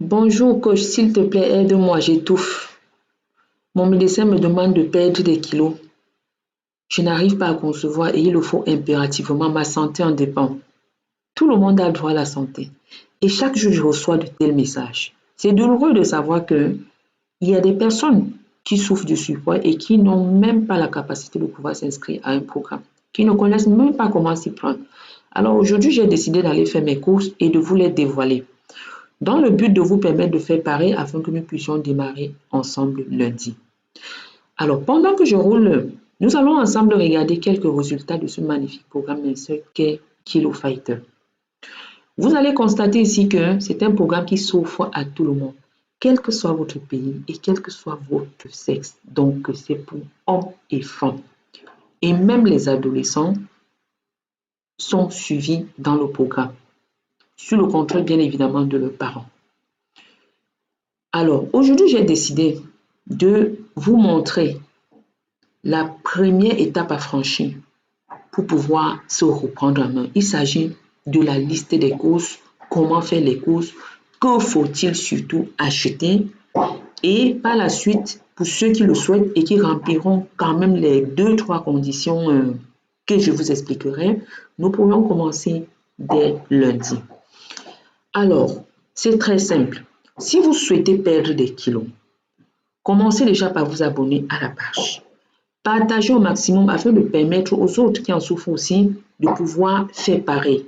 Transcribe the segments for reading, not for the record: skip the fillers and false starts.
Bonjour coach, s'il te plaît, aide-moi, j'étouffe. Mon médecin me demande de perdre des kilos. Je n'arrive pas à concevoir et il le faut impérativement, ma santé en dépend. Tout le monde a droit à la santé. Et chaque jour, je reçois de tels messages. C'est douloureux de savoir que il y a des personnes qui souffrent du surpoids et qui n'ont même pas la capacité de pouvoir s'inscrire à un programme, qui ne connaissent même pas comment s'y prendre. Alors aujourd'hui, j'ai décidé d'aller faire mes courses et de vous les dévoiler, dans le but de vous permettre de faire pareil afin que nous puissions démarrer ensemble lundi. Alors, pendant que je roule, nous allons ensemble regarder quelques résultats de ce magnifique programme qu'est Kilo Fighter. Vous allez constater ici que c'est un programme qui s'offre à tout le monde, quel que soit votre pays et quel que soit votre sexe. Donc, c'est pour hommes et femmes. Et même les adolescents sont suivis dans le programme, sous le contrôle bien évidemment de leurs parents. Alors, aujourd'hui, j'ai décidé de vous montrer la première étape à franchir pour pouvoir se reprendre en main. Il s'agit de la liste des courses, comment faire les courses, que faut-il surtout acheter, et par la suite, pour ceux qui le souhaitent et qui rempliront quand même les 2-3 conditions que je vous expliquerai, nous pourrions commencer dès lundi. Alors, c'est très simple. Si vous souhaitez perdre des kilos, commencez déjà par vous abonner à la page. Partagez au maximum afin de permettre aux autres qui en souffrent aussi de pouvoir faire pareil.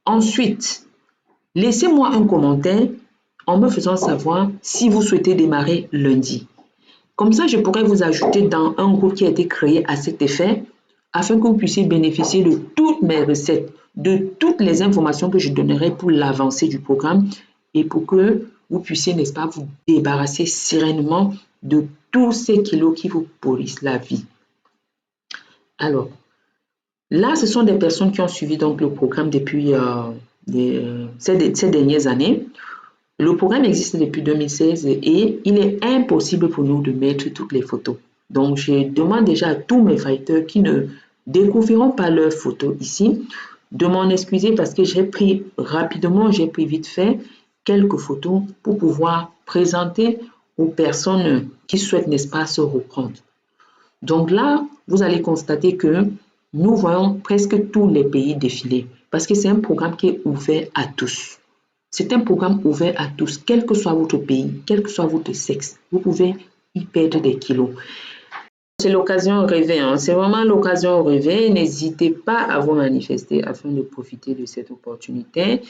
Ensuite, laissez-moi un commentaire en me faisant savoir si vous souhaitez démarrer lundi. Comme ça, je pourrais vous ajouter dans un groupe qui a été créé à cet effet afin que vous puissiez bénéficier de toutes mes recettes, de toutes les informations que je donnerai pour l'avancée du programme et pour que vous puissiez, n'est-ce pas, vous débarrasser sereinement de tous ces kilos qui vous pourrissent la vie. Alors, là, ce sont des personnes qui ont suivi donc le programme depuis ces dernières années. Le programme existe depuis 2016 et il est impossible pour nous de mettre toutes les photos. Donc, je demande déjà à tous mes fighters qui ne découvriront pas leurs photos ici de m'en excuser parce que j'ai pris vite fait quelques photos pour pouvoir présenter aux personnes qui souhaitent, n'est-ce pas, se reprendre. Donc là, vous allez constater que nous voyons presque tous les pays défiler parce que c'est un programme qui est ouvert à tous. C'est un programme ouvert à tous, quel que soit votre pays, quel que soit votre sexe. Vous pouvez y perdre des kilos. C'est l'occasion rêvée, hein? C'est vraiment l'occasion rêvée. N'hésitez pas à vous manifester afin de profiter de cette opportunité.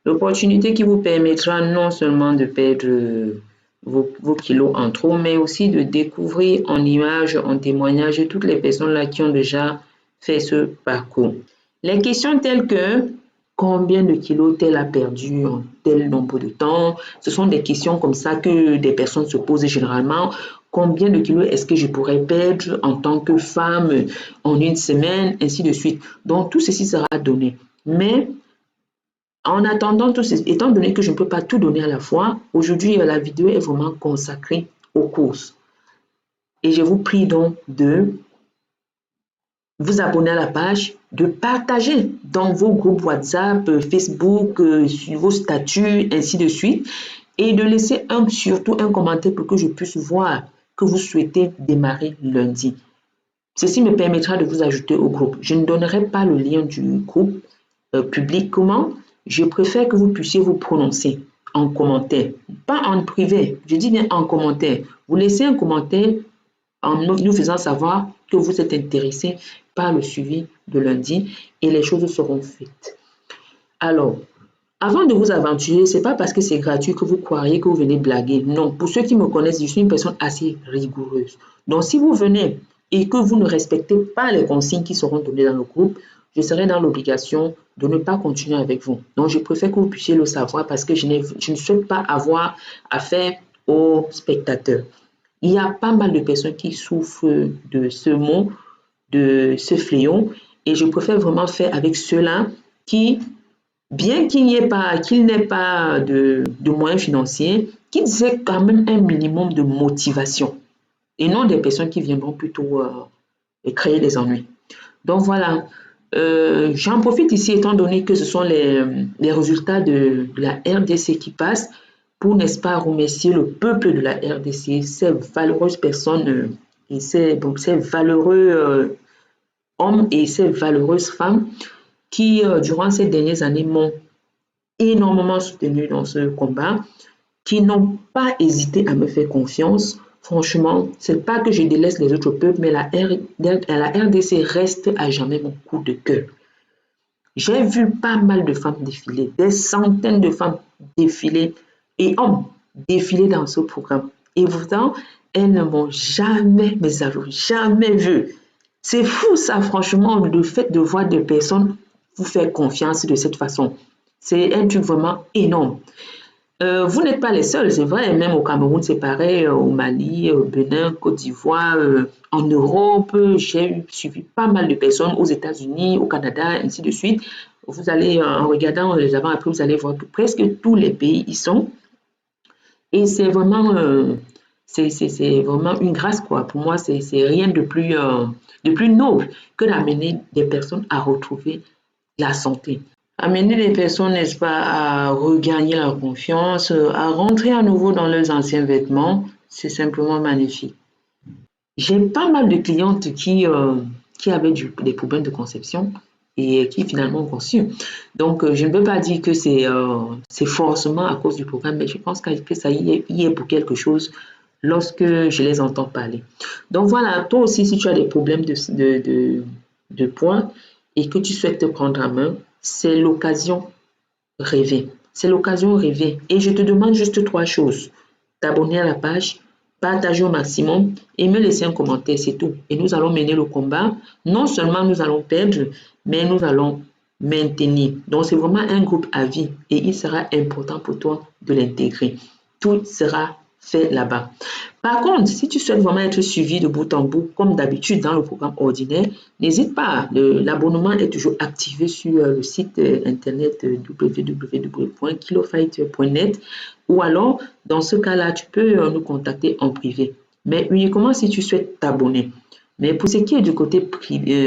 L'opportunité qui vous permettra non seulement de perdre vos kilos en trop, mais aussi de découvrir en images, en témoignages, toutes les personnes là qui ont déjà fait ce parcours. Les questions telles que combien de kilos tel a perdu en tel nombre de temps, ce sont des questions comme ça que des personnes se posent généralement. Combien de kilos est-ce que je pourrais perdre en tant que femme en une semaine, ainsi de suite. Donc, tout ceci sera donné. Mais en attendant, étant donné que je ne peux pas tout donner à la fois, aujourd'hui, la vidéo est vraiment consacrée aux courses. Et je vous prie donc de vous abonner à la page, de partager dans vos groupes WhatsApp, Facebook, sur vos statuts, ainsi de suite, et de laisser surtout un commentaire pour que je puisse voir que vous souhaitez démarrer lundi. Ceci me permettra de vous ajouter au groupe. Je ne donnerai pas le lien du groupe publiquement. Je préfère que vous puissiez vous prononcer en commentaire, pas en privé, je dis bien en commentaire. Vous laissez un commentaire en nous faisant savoir que vous êtes intéressé par le suivi de lundi et les choses seront faites. Alors, avant de vous aventurer, ce n'est pas parce que c'est gratuit que vous croiriez que vous venez blaguer. Non, pour ceux qui me connaissent, je suis une personne assez rigoureuse. Donc, si vous venez et que vous ne respectez pas les consignes qui seront données dans le groupe, je serai dans l'obligation de ne pas continuer avec vous. Donc, je préfère que vous puissiez le savoir parce que je ne souhaite pas avoir affaire aux spectateurs. Il y a pas mal de personnes qui souffrent de ce mot, de ce fléau, et je préfère vraiment faire avec ceux-là qui, bien qu'il n'ait pas de moyens financiers, qu'ils aient quand même un minimum de motivation, et non des personnes qui viendront plutôt créer des ennuis. Donc voilà, j'en profite ici étant donné que ce sont les résultats de la RDC qui passent. pour, n'est-ce pas, remercier le peuple de la RDC, ces valeureuses personnes et ces valeureux hommes et ces valeureuses femmes qui, durant ces dernières années, m'ont énormément soutenu dans ce combat, qui n'ont pas hésité à me faire confiance. Franchement, c'est pas que je délaisse les autres peuples, mais la RDC reste à jamais mon coup de cœur. J'ai vu pas mal de femmes défiler, des centaines de femmes défiler et hommes défiler dans ce programme. Et pourtant, elles ne m'ont jamais, mes amis, jamais vu. C'est fou ça, franchement, le fait de voir des personnes vous faire confiance de cette façon. C'est un truc vraiment énorme. Vous n'êtes pas les seuls, c'est vrai, même au Cameroun, c'est pareil, au Mali, au Bénin, Côte d'Ivoire, en Europe, j'ai suivi pas mal de personnes aux États-Unis, au Canada, ainsi de suite. Vous allez, en regardant les avant après, vous allez voir que presque tous les pays y sont. Et c'est vraiment une grâce, quoi. Pour moi, c'est rien de plus noble que d'amener des personnes à retrouver la santé. Amener les personnes, n'est-ce pas, à regagner leur confiance, à rentrer à nouveau dans leurs anciens vêtements, c'est simplement magnifique. J'ai pas mal de clientes qui avaient des problèmes de conception et qui finalement ont conçu. Donc, je ne peux pas dire que c'est forcément à cause du programme, mais je pense que ça y est pour quelque chose lorsque je les entends parler. Donc voilà, toi aussi, si tu as des problèmes de poids et que tu souhaites te prendre en main, c'est l'occasion rêvée. C'est l'occasion rêvée. Et je te demande juste 3 choses. T'abonner à la page, partager au maximum et me laisser un commentaire, c'est tout. Et nous allons mener le combat. Non seulement nous allons perdre, mais nous allons maintenir. Donc c'est vraiment un groupe à vie et il sera important pour toi de l'intégrer. Tout sera fait là-bas. Par contre, si tu souhaites vraiment être suivi de bout en bout, comme d'habitude dans le programme ordinaire, n'hésite pas. L'abonnement est toujours activé sur le site internet www.kilofight.net ou alors, dans ce cas-là, tu peux nous contacter en privé. Mais uniquement si tu souhaites t'abonner. Mais pour ce qui est du côté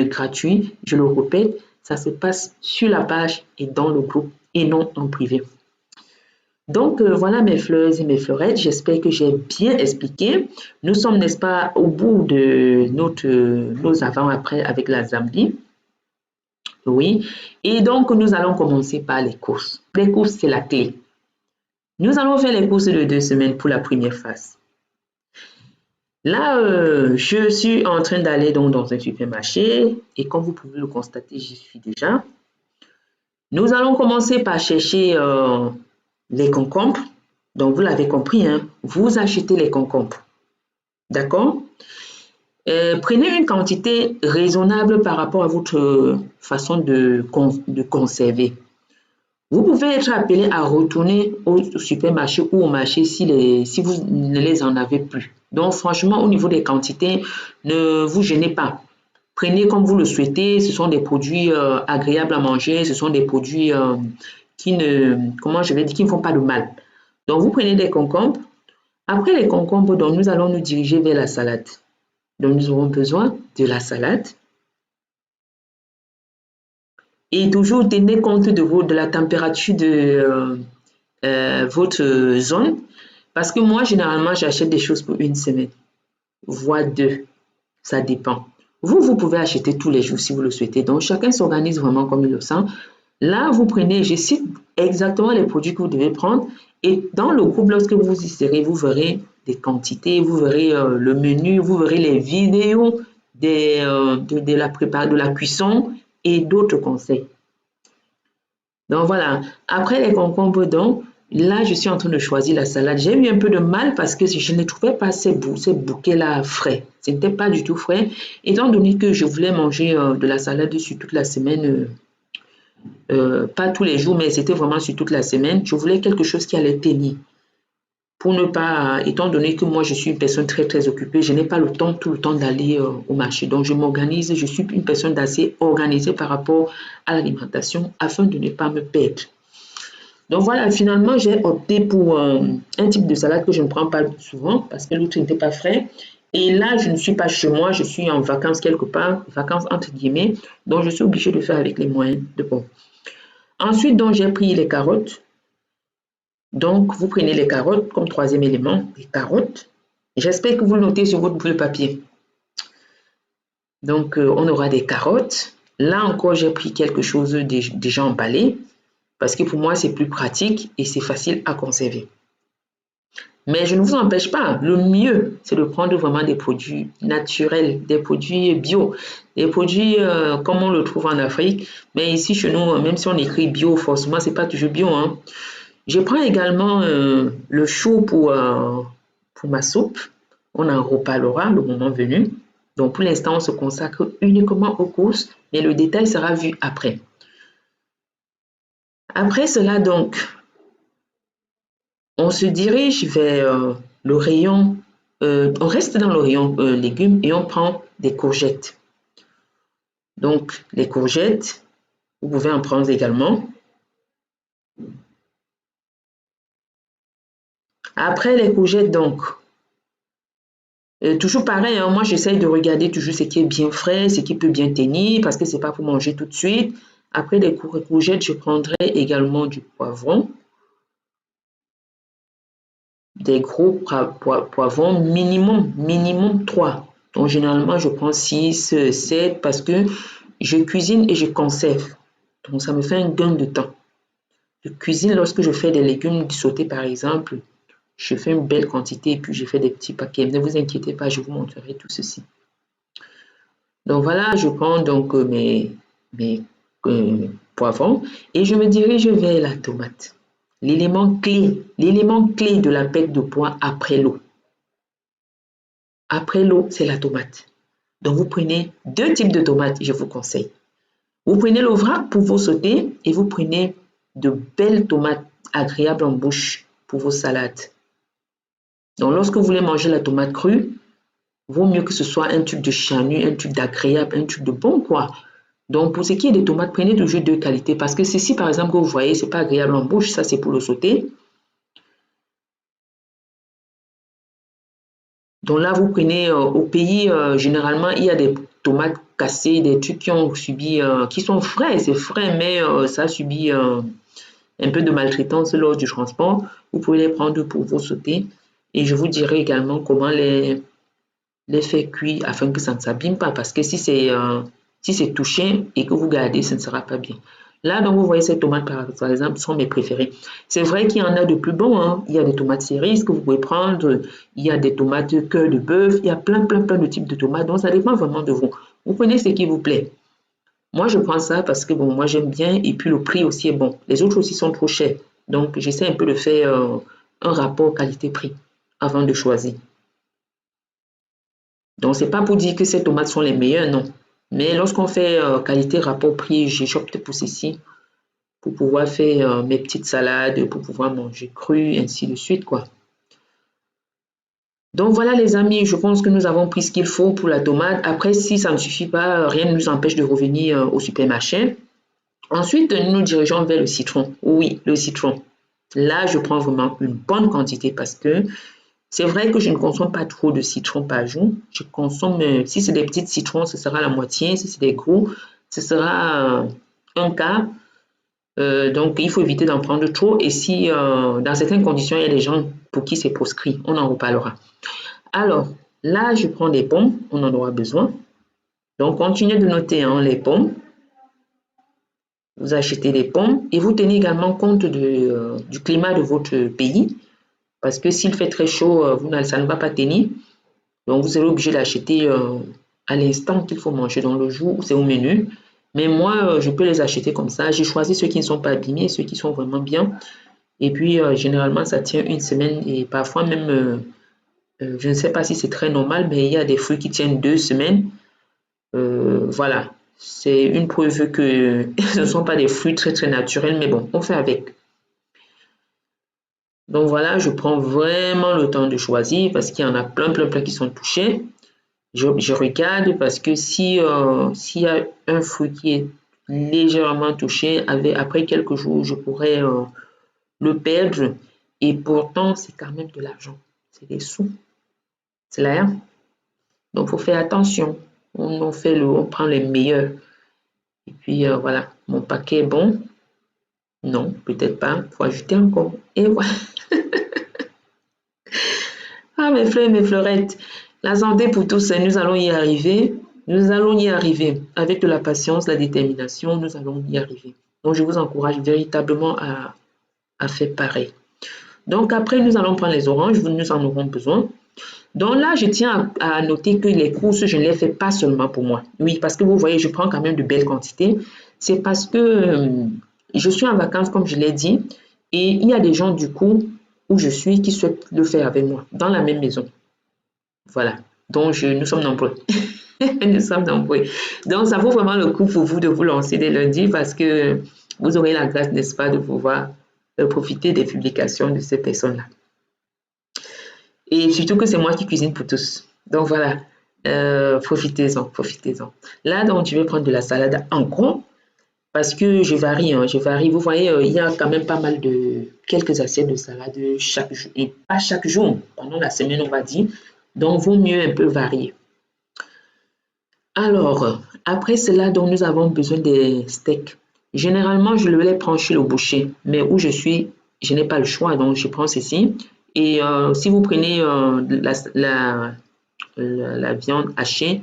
gratuit, je le répète, ça se passe sur la page et dans le groupe et non en privé. Donc, voilà mes fleurs et mes fleurettes. J'espère que j'ai bien expliqué. Nous sommes, n'est-ce pas, au bout de nos avant-après avec la Zambie. Oui. Et donc, nous allons commencer par les courses. Les courses, c'est la clé. Nous allons faire les courses de 2 semaines pour la première phase. Là, je suis en train d'aller donc dans un supermarché et comme vous pouvez le constater, j'y suis déjà. Nous allons commencer par chercher les concombres. Donc, vous l'avez compris, hein, vous achetez les concombres. D'accord? Prenez une quantité raisonnable par rapport à votre façon de conserver. Vous pouvez être appelé à retourner au supermarché ou au marché si vous ne les en avez plus. Donc, franchement, au niveau des quantités, ne vous gênez pas. Prenez comme vous le souhaitez. Ce sont des produits agréables à manger. Ce sont des produits qui ne font pas de mal. Donc, vous prenez des concombres. Après les concombres, donc, nous allons nous diriger vers la salade. Donc, nous aurons besoin de la salade. Et toujours tenez compte de la température de votre zone. Parce que moi, généralement, j'achète des choses pour 1 semaine, voire 2. Ça dépend. Vous pouvez acheter tous les jours si vous le souhaitez. Donc, chacun s'organise vraiment comme il le sent. Là, vous prenez, je cite exactement les produits que vous devez prendre. Et dans le groupe, lorsque vous y serez, vous verrez des quantités, vous verrez le menu, vous verrez les vidéos de la cuisson et d'autres conseils. Donc voilà, après les concombres, donc, là, je suis en train de choisir la salade. J'ai eu un peu de mal parce que je ne trouvais pas ces bouquets-là frais. Ce n'était pas du tout frais. Étant donné que je voulais manger de la salade sur toute la semaine, pas tous les jours, mais c'était vraiment sur toute la semaine, je voulais quelque chose qui allait tenir. Pour ne pas, étant donné que moi, je suis une personne très, très occupée, je n'ai pas tout le temps d'aller au marché. Donc, je m'organise, je suis une personne d'assez organisée par rapport à l'alimentation afin de ne pas me perdre. Donc, voilà, finalement, j'ai opté pour un type de salade que je ne prends pas souvent parce que l'autre n'était pas frais. Et là, je ne suis pas chez moi, je suis en vacances quelque part, vacances entre guillemets. Donc, je suis obligée de faire avec les moyens de bord. Ensuite, donc, j'ai pris les carottes. Donc, vous prenez les carottes comme troisième élément, les carottes. J'espère que vous le notez sur votre bout de papier. Donc, on aura des carottes. Là encore, j'ai pris quelque chose déjà emballé parce que pour moi, c'est plus pratique et c'est facile à conserver. Mais je ne vous empêche pas, le mieux, c'est de prendre vraiment des produits naturels, des produits bio, des produits comme on le trouve en Afrique. Mais ici, chez nous, même si on écrit bio, forcément, c'est pas toujours bio, hein. Je prends également le chou pour ma soupe. On en reparlera le moment venu. Donc, pour l'instant, on se consacre uniquement aux courses, mais le détail sera vu après. Après cela, donc, on se dirige vers le rayon, on reste dans le rayon légumes et on prend des courgettes. Donc, les courgettes, vous pouvez en prendre également. Après les courgettes, donc, toujours pareil, hein, moi j'essaye de regarder toujours ce qui est bien frais, ce qui peut bien tenir, parce que c'est pas pour manger tout de suite. Après les courgettes, je prendrai également du poivron, des gros poivrons, minimum 3. Donc généralement je prends 6, 7 parce que je cuisine et je conserve. Donc ça me fait un gain de temps. Je cuisine lorsque je fais des légumes sautés par exemple. Je fais une belle quantité et puis je fais des petits paquets. Ne vous inquiétez pas, je vous montrerai tout ceci. Donc voilà, je prends donc mes poivrons et je me dirige vers la tomate. L'élément clé de la perte de poids après l'eau. Après l'eau, c'est la tomate. Donc vous prenez deux types de tomates, je vous conseille. Vous prenez le vrac pour vos sautés et vous prenez de belles tomates agréables en bouche pour vos salades. Donc lorsque vous voulez manger la tomate crue, vaut mieux que ce soit un truc de charnu, un truc d'agréable, un truc de bon quoi. Donc pour ce qui est des tomates, prenez toujours deux qualités parce que ceci par exemple que vous voyez, c'est pas agréable en bouche, ça c'est pour le sauter. Donc là vous prenez au pays généralement il y a des tomates cassées, des trucs qui ont subi, qui sont frais, c'est frais mais ça a subi un peu de maltraitance lors du transport. Vous pouvez les prendre pour vos sautés et je vous dirai également comment les faire cuire afin que ça ne s'abîme pas parce que si c'est touché et que vous gardez, ce ne sera pas bien. Là, donc, vous voyez ces tomates, par exemple, sont mes préférées. C'est vrai qu'il y en a de plus bons, hein. Il y a des tomates cerises que vous pouvez prendre, il y a des tomates cœur de bœuf, il y a plein de types de tomates, donc ça dépend vraiment de vous. Vous prenez ce qui vous plaît. Moi, je prends ça parce que, bon, moi, j'aime bien et puis le prix aussi est bon. Les autres aussi sont trop chers. Donc, j'essaie un peu de faire un rapport qualité-prix avant de choisir. Donc, c'est pas pour dire que ces tomates sont les meilleures, non. Mais lorsqu'on fait qualité rapport prix, j'opte pour ceci pour pouvoir faire mes petites salades, pour pouvoir manger cru, ainsi de suite, quoi. Donc voilà les amis, je pense que nous avons pris ce qu'il faut pour la tomate. Après, si ça ne suffit pas, rien ne nous empêche de revenir au supermarché. Ensuite, nous nous dirigeons vers le citron. Oui, le citron. Là, je prends vraiment une bonne quantité parce que c'est vrai que je ne consomme pas trop de citron par jour. Je consomme, si c'est des petits citrons, ce sera la moitié. Si c'est des gros, ce sera un quart. Donc, il faut éviter d'en prendre trop. Et si, dans certaines conditions, il y a des gens pour qui c'est proscrit, on en reparlera. Alors, là, je prends des pommes, on en aura besoin. Donc, continuez de noter hein, les pommes. Vous achetez des pommes et vous tenez également compte du climat de votre pays. Parce que s'il fait très chaud, ça ne va pas tenir. Donc, vous serez obligé d'acheter à l'instant qu'il faut manger dans le jour, c'est au menu. Mais moi, je peux les acheter comme ça. J'ai choisi ceux qui ne sont pas abîmés, ceux qui sont vraiment bien. Et puis, généralement, ça tient une semaine et parfois même, je ne sais pas si c'est très normal, mais il y a des fruits qui tiennent 2 semaines. Voilà, c'est une preuve que ce ne sont pas des fruits très, très naturels, mais bon, on fait avec. Donc voilà, je prends vraiment le temps de choisir parce qu'il y en a plein qui sont touchés. Je regarde parce que s'il y a un fruit qui est légèrement touché, après quelques jours, je pourrais le perdre. Et pourtant, c'est quand même de l'argent. C'est des sous. C'est là. Donc, il faut faire attention. On prend les meilleurs. Et puis, voilà, mon paquet est bon. Non, peut-être pas. Il faut ajouter encore. Et voilà. Ah, mes fleurs, mes fleurettes. La santé pour tous, nous allons y arriver. Nous allons y arriver. Avec de la patience, la détermination, nous allons y arriver. Donc, je vous encourage véritablement à faire pareil. Donc, après, nous allons prendre les oranges. Nous en aurons besoin. Donc là, je tiens à noter que les courses, je ne les fais pas seulement pour moi. Oui, parce que vous voyez, je prends quand même de belles quantités. C'est parce que je suis en vacances, comme je l'ai dit, et il y a des gens du coup où je suis qui souhaitent le faire avec moi, dans la même maison. Voilà. Donc, nous sommes nombreux. Nous sommes nombreux. Donc, ça vaut vraiment le coup pour vous de vous lancer dès lundi parce que vous aurez la grâce, n'est-ce pas, de pouvoir profiter des publications de ces personnes-là. Et surtout que c'est moi qui cuisine pour tous. Donc voilà, profitez-en, profitez-en. Là, donc, je vais prendre de la salade en gros parce que je varie, hein, je varie. Vous voyez, il y a quand même pas mal de quelques assiettes de salade chaque jour, et pas chaque jour, pendant la semaine, on va dire. Donc, vaut mieux un peu varier. Alors, après cela, donc, nous avons besoin des steaks. Généralement, je les prends chez le boucher, mais où je suis, je n'ai pas le choix, donc je prends ceci. Et si vous prenez la viande hachée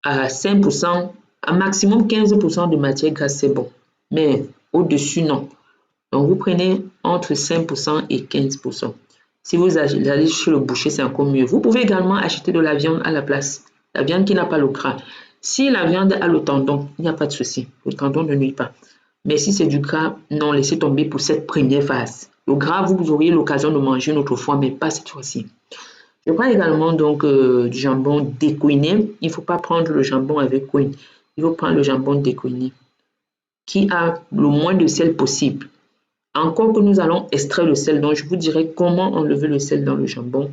à 5%, à maximum 15% de matière grasse, c'est bon. Mais au-dessus, non. Donc, vous prenez entre 5% et 15%. Si vous allez chez le boucher, c'est encore mieux. Vous pouvez également acheter de la viande à la place. La viande qui n'a pas le gras. Si la viande a le tendon, il n'y a pas de souci. Le tendon ne nuit pas. Mais si c'est du gras, non, laissez tomber pour cette première phase. Le gras, vous auriez l'occasion de manger une autre fois, mais pas cette fois-ci. Je prends également donc du jambon découiné. Il ne faut pas prendre le jambon avec couine. Il faut prendre le jambon découiné qui a le moins de sel possible. Encore que nous allons extraire le sel, donc je vous dirai comment enlever le sel dans le jambon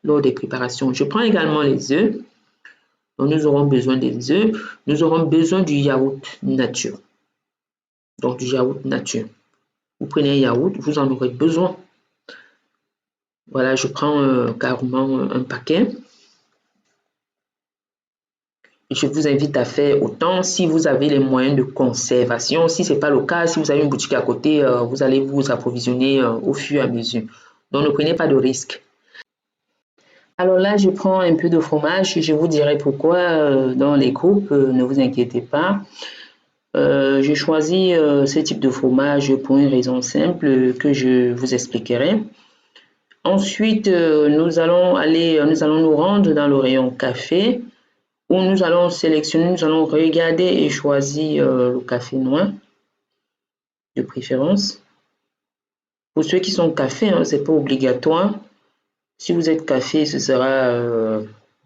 lors des préparations. Je prends également les œufs. Donc nous aurons besoin des œufs. Nous aurons besoin du yaourt nature. Donc du yaourt nature. Vous prenez un yaourt, vous en aurez besoin. Voilà, je prends carrément un paquet. Je vous invite à faire autant si vous avez les moyens de conservation. Si ce n'est pas le cas, si vous avez une boutique à côté, vous allez vous approvisionner au fur et à mesure. Donc, ne prenez pas de risques. Alors là, je prends un peu de fromage. Je vous dirai pourquoi dans les groupes, ne vous inquiétez pas. J'ai choisi ce type de fromage pour une raison simple que je vous expliquerai. Ensuite, nous allons nous rendre dans le rayon café où nous allons sélectionner, nous allons regarder et choisir le café noir de préférence. Pour ceux qui sont café, hein, ce n'est pas obligatoire. Si vous êtes café, ce sera,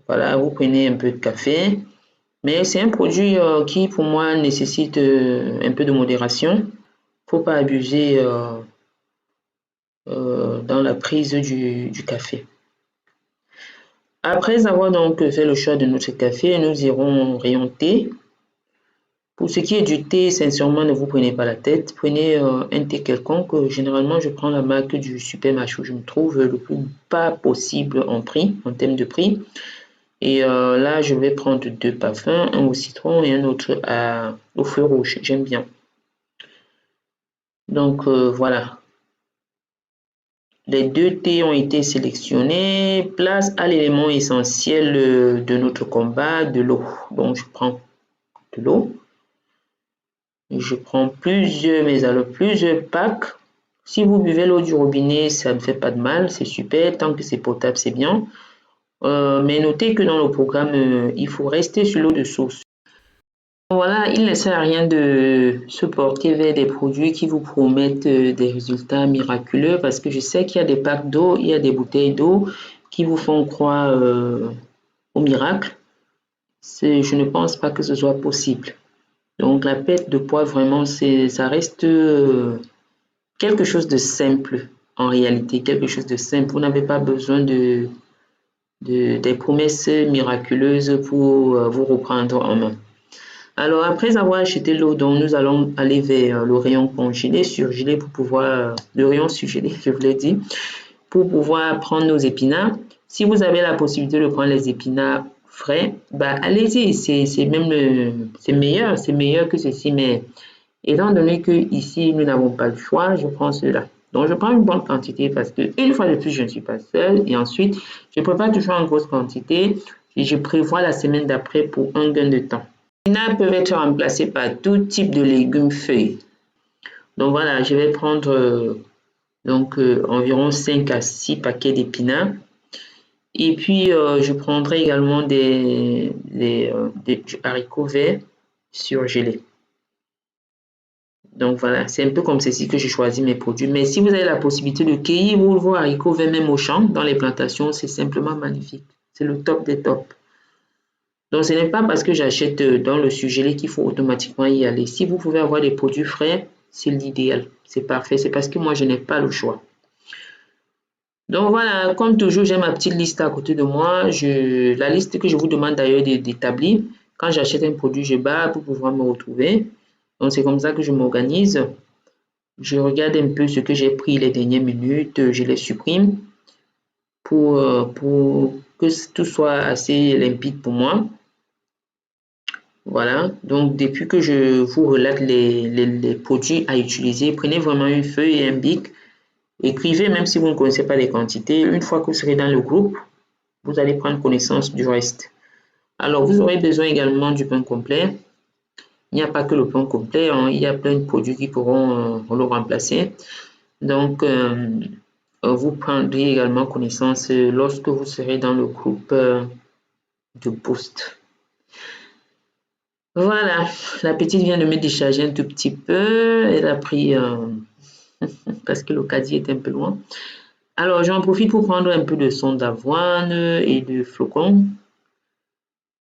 voilà, vous prenez un peu de café. Mais c'est un produit qui, pour moi, nécessite un peu de modération. Il ne faut pas abuser dans la prise du café. Après avoir donc fait le choix de notre café, nous irons au rayon thé. Pour ce qui est du thé, sincèrement, ne vous prenez pas la tête. Prenez un thé quelconque. Généralement, je prends la marque du Supermarché où je me trouve le plus bas possible en prix, en termes de prix. Et là, je vais prendre deux parfums, un au citron et un autre au feu rouge. J'aime bien. Donc, voilà. Les deux thés ont été sélectionnés. Place à l'élément essentiel de notre combat, de l'eau. Donc, je prends de l'eau. Je prends plusieurs packs. Si vous buvez l'eau du robinet, ça ne fait pas de mal, c'est super. Tant que c'est potable, c'est bien. Mais notez que dans le programme, il faut rester sur l'eau de source. Voilà, il ne sert à rien de se porter vers des produits qui vous promettent des résultats miraculeux parce que je sais qu'il y a des packs d'eau, il y a des bouteilles d'eau qui vous font croire au miracle. Je ne pense pas que ce soit possible. Donc la perte de poids, vraiment, ça reste quelque chose de simple en réalité, quelque chose de simple. Vous n'avez pas besoin des promesses miraculeuses pour vous reprendre en main. Alors après avoir acheté l'eau, donc nous allons aller vers le rayon congelé, surgelé pour pouvoir, le rayon surgelé, je vous l'ai dit, pour pouvoir prendre nos épinards. Si vous avez la possibilité de prendre les épinards frais, bah allez-y, c'est meilleur que ceci, mais Étant donné que ici nous n'avons pas le choix, je prends cela. Donc je prends une bonne quantité parce que une fois de plus je ne suis pas seule et ensuite je prépare toujours en grosse quantité et je prévois la semaine d'après pour un gain de temps. Les épinards peuvent être remplacés par tout type de légumes feuilles. Donc voilà, je vais prendre environ 5 à 6 paquets d'épinards. Et puis, je prendrai également des haricots verts surgelés. Donc voilà, c'est un peu comme ceci que je choisis mes produits. Mais si vous avez la possibilité de cueillir vos haricots verts même au champ, dans les plantations, c'est simplement magnifique. C'est le top des tops. Donc ce n'est pas parce que j'achète dans le surgelé qu'il faut automatiquement y aller. Si vous pouvez avoir des produits frais, c'est l'idéal. C'est parfait. C'est parce que moi, je n'ai pas le choix. Donc voilà, comme toujours, j'ai ma petite liste à côté de moi. La liste que je vous demande d'ailleurs d'établir. Quand j'achète un produit, je bats pour pouvoir me retrouver. Donc c'est comme ça que je m'organise. Je regarde un peu ce que j'ai pris les dernières minutes, je les supprime pour que tout soit assez limpide pour moi. Voilà, donc depuis que je vous relate les produits à utiliser, prenez vraiment une feuille et un bic. Écrivez même si vous ne connaissez pas les quantités. Une fois que vous serez dans le groupe, vous allez prendre connaissance du reste. Alors, vous aurez besoin également du pain complet. Il n'y a pas que le pain complet, hein, il y a plein de produits qui pourront le remplacer. Donc, vous prendrez également connaissance lorsque vous serez dans le groupe de Boost. Voilà, la petite vient de me décharger un tout petit peu. Elle a pris parce que le caddie est un peu loin. Alors, j'en profite pour prendre un peu de son d'avoine et de flocons.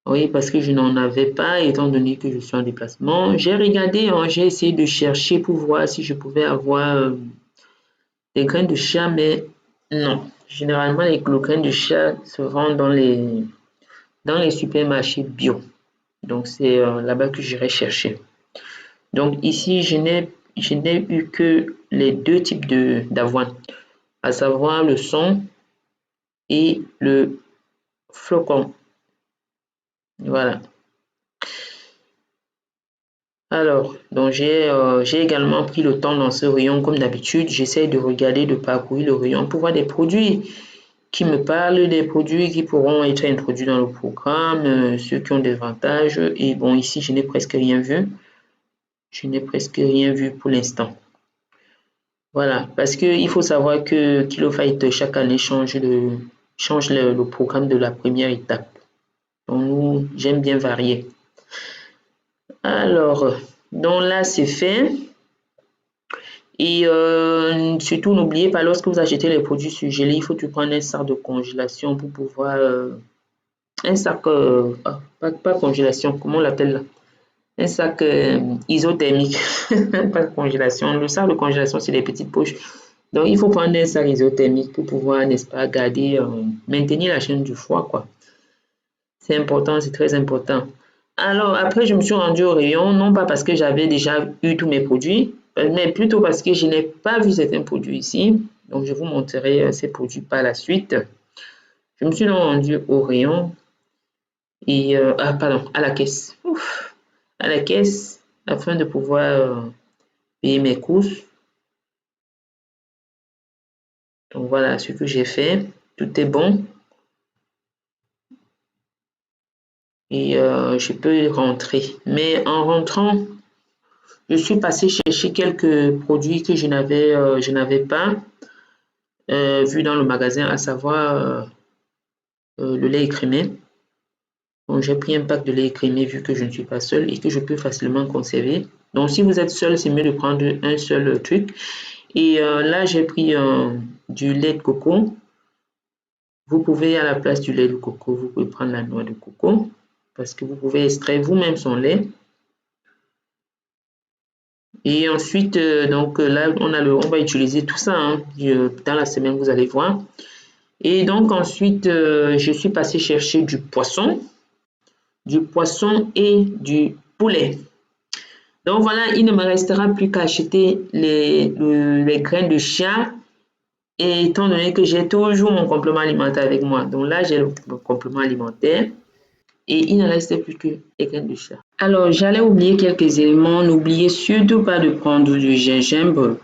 Oui, parce que je n'en avais pas, étant donné que je suis en déplacement. J'ai regardé, hein, j'ai essayé de chercher pour voir si je pouvais avoir des graines de chia, mais non. Généralement, les graines de chia se vendent dans les supermarchés bio. Donc, c'est là-bas que j'irai chercher. Donc, ici, je n'ai eu que les deux types d'avoine, à savoir le son et le flocon. Voilà. Alors, donc j'ai également pris le temps dans ce rayon comme d'habitude. J'essaie de regarder, de parcourir le rayon pour voir des produits qui me parlent, des produits qui pourront être introduits dans le programme, ceux qui ont des avantages. Et bon, ici, je n'ai presque rien vu. Je n'ai presque rien vu pour l'instant. Voilà, parce qu'il faut savoir que Kilofight chaque année change le programme de la première étape. Donc, j'aime bien varier. Alors, donc là, c'est fait. Et surtout, n'oubliez pas, lorsque vous achetez les produits surgelés, il faut tout prendre un sac de congélation pour pouvoir... un sac... pas congélation, comment on l'appelle là? Un sac isothermique, pas de congélation. Le sac de congélation, c'est des petites poches. Donc, il faut prendre un sac isothermique pour pouvoir, n'est-ce pas, garder, maintenir la chaîne du froid, quoi. C'est important, c'est très important. Alors, après, je me suis rendue au rayon, non pas parce que j'avais déjà eu tous mes produits, mais plutôt parce que je n'ai pas vu certains produits ici. Donc, je vous montrerai ces produits par la suite. Je me suis donc rendue au rayon et, pardon, à la caisse. Ouf, à la caisse, afin de pouvoir payer mes courses. Donc, voilà ce que j'ai fait. Tout est bon. Et je peux rentrer. Mais en rentrant, je suis passée chercher quelques produits que je n'avais pas vu dans le magasin, à savoir le lait écrémé. Donc, j'ai pris un pack de lait écrémé vu que je ne suis pas seule et que je peux facilement conserver. Donc, si vous êtes seul, c'est mieux de prendre un seul truc. Et là, j'ai pris du lait de coco. Vous pouvez, à la place du lait de coco, vous pouvez prendre la noix de coco parce que vous pouvez extraire vous-même son lait. Et ensuite, là, on va utiliser tout ça hein, dans la semaine, vous allez voir. Et donc ensuite, je suis passée chercher du poisson et du poulet. Donc voilà, il ne me restera plus qu'à acheter les graines de chia. Et étant donné que j'ai toujours mon complément alimentaire avec moi, donc là j'ai le complément alimentaire Et il ne reste plus que les graines de chia. Alors, j'allais oublier quelques éléments. N'oubliez surtout pas de prendre du gingembre,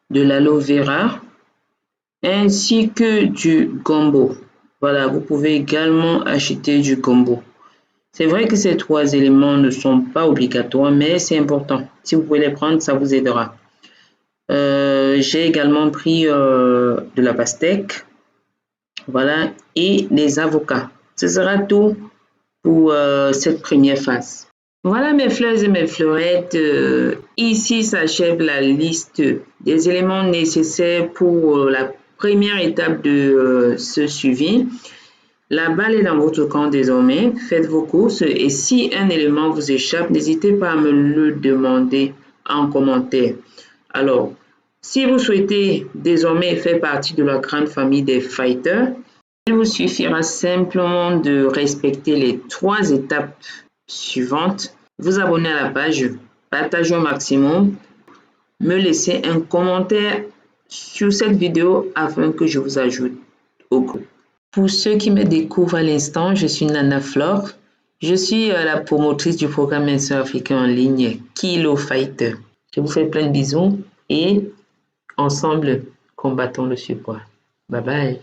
de l'aloe vera, ainsi que du gombo. Voilà, vous pouvez également acheter du gombo. C'est vrai que ces 3 éléments ne sont pas obligatoires, mais c'est important. Si vous pouvez les prendre, ça vous aidera. J'ai également pris de la pastèque, voilà, et des avocats. Ce sera tout pour cette première phase. Voilà mes fleurs et mes fleurettes. Ici s'achève la liste des éléments nécessaires pour la première étape de ce suivi. La balle est dans votre camp désormais. Faites vos courses et si un élément vous échappe, n'hésitez pas à me le demander en commentaire. Alors, si vous souhaitez désormais faire partie de la grande famille des fighters, il vous suffira simplement de respecter les 3 étapes suivantes. Vous abonner à la page, partager au maximum, me laisser un commentaire sur cette vidéo afin que je vous ajoute au groupe. Pour ceux qui me découvrent à l'instant, je suis Nana Flore. Je suis la promotrice du programme Minceur africain en ligne Kilo Fighter. Je vous fais plein de bisous et ensemble, combattons le surpoids. Bye bye.